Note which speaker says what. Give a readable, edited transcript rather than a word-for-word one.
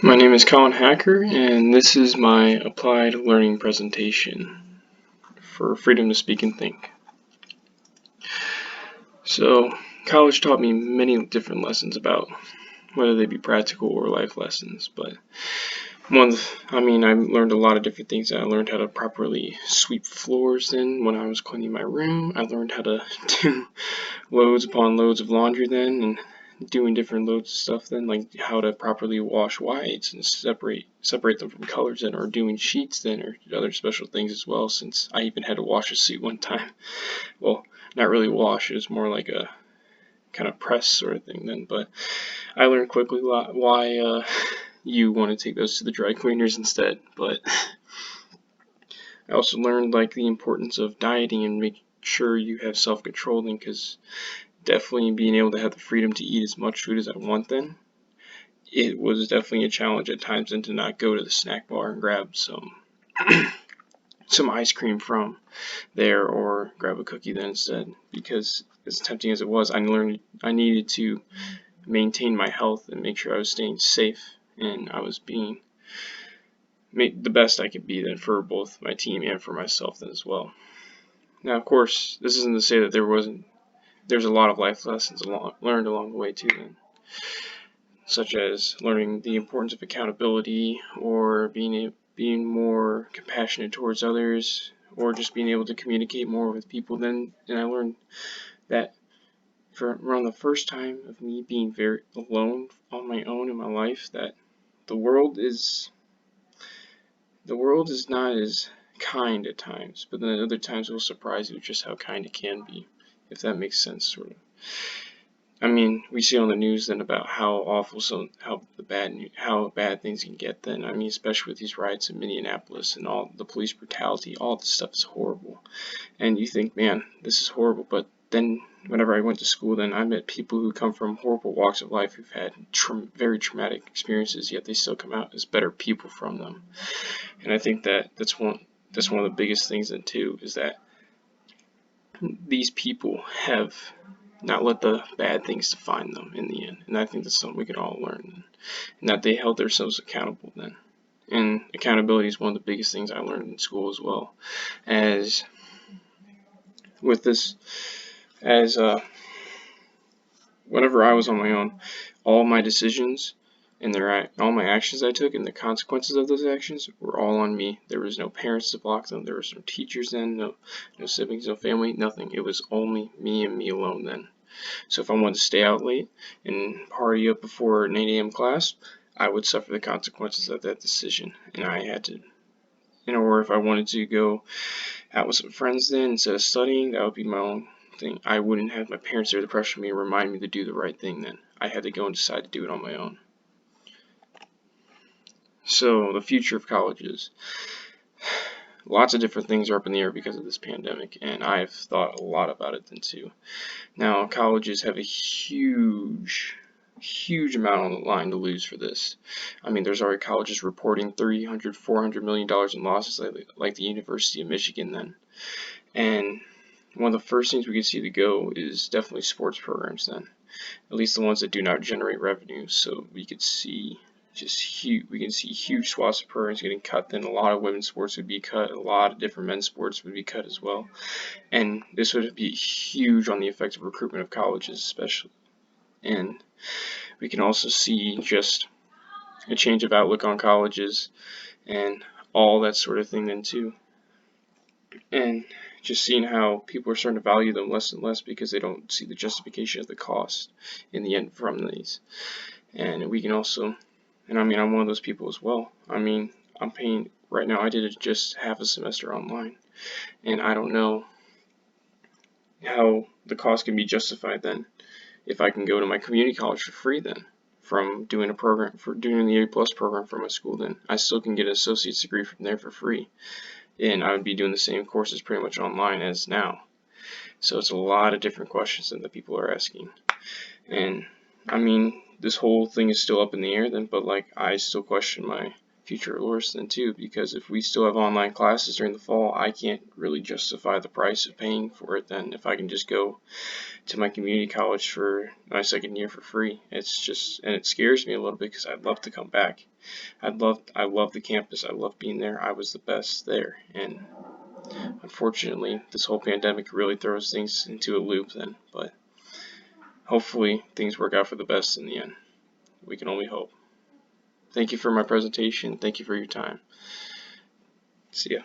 Speaker 1: My name is Colin Hacker, and this is my applied learning presentation for freedom to speak and think. So, college taught me many different lessons about whether they be practical or life lessons, but I learned a lot of different things. I learned how to properly sweep floors then when I was cleaning my room. I learned how to do loads upon loads of laundry then, and doing different loads of stuff then, like how to properly wash whites and separate them from colors then, or doing sheets then, or other special things as well, since I even had to wash a suit one time. Well, not really wash, it was more like a kind of press sort of thing then, but I learned quickly why you want to take those to the dry cleaners instead. But I also learned like the importance of dieting and make sure you have self-control then, because definitely being able to have the freedom to eat as much food as I want then, it was definitely a challenge at times, and to not go to the snack bar and grab some ice cream from there or grab a cookie then instead, because as tempting as it was, I learned I needed to maintain my health and make sure I was staying safe and I was being the best I could be then for both my team and for myself then as well. Now, of course, this isn't to say that there's a lot of life lessons learned along the way too then, such as learning the importance of accountability, or being more compassionate towards others, or just being able to communicate more with people then. And I learned that for around the first time of me being very alone on my own in my life, that the world is not as kind at times, but then at other times it will surprise you with just how kind it can be, if that makes sense, sort of. I mean, we see on the news then about how awful how bad things can get then. I mean, especially with these riots in Minneapolis and all the police brutality, all this stuff is horrible. And you think, man, this is horrible, but then whenever I went to school then, I met people who come from horrible walks of life, who've had very traumatic experiences, yet they still come out as better people from them. And I think that's one of the biggest things then too, is that these people have not let the bad things define them in the end. And I think that's something we can all learn, and that they held themselves accountable then. And accountability is one of the biggest things I learned in school as well, as with this, as whenever I was on my own, all my decisions and all my actions I took and the consequences of those actions were all on me. There was no parents to block them. There was no teachers then, no siblings, no family, nothing. It was only me and me alone then. So if I wanted to stay out late and party up before an 8 a.m. class, I would suffer the consequences of that decision, and I had to. Or if I wanted to go out with some friends then instead of studying, that would be my own thing. I wouldn't have my parents there to pressure me and remind me to do the right thing then. I had to go and decide to do it on my own. So the future of colleges. Lots of different things are up in the air because of this pandemic, and I've thought a lot about it then too. Now, colleges have a huge amount on the line to lose for this. I mean, there's already colleges reporting $300–400 million in losses, like the University of Michigan then. And one of the first things we could see to go is definitely sports programs then, at least the ones that do not generate revenue. So we could see huge swaths of programs getting cut. Then a lot of women's sports would be cut, a lot of different men's sports would be cut as well, and this would be huge on the effective recruitment of colleges especially. And we can also see just a change of outlook on colleges and all that sort of thing then too, and just seeing how people are starting to value them less and less because they don't see the justification of the cost in the end from these. And we can also, and I mean, I'm one of those people as well. I mean, I'm paying right now. I did it just half a semester online, and I don't know how the cost can be justified then if I can go to my community college for free then, from doing the A+ program for my school. Then I still can get an associate's degree from there for free, and I would be doing the same courses pretty much online as now. So it's a lot of different questions that people are asking, and I mean, this whole thing is still up in the air then, but like, I still question my future course then too, because if we still have online classes during the fall, I can't really justify the price of paying for it then if I can just go to my community college for my second year for free. It's just, and it scares me a little bit because I'd love to come back I love the campus. I love being there. I was the best there. And unfortunately, this whole pandemic really throws things into a loop then. But hopefully, things work out for the best in the end. We can only hope. Thank you for my presentation. Thank you for your time. See ya.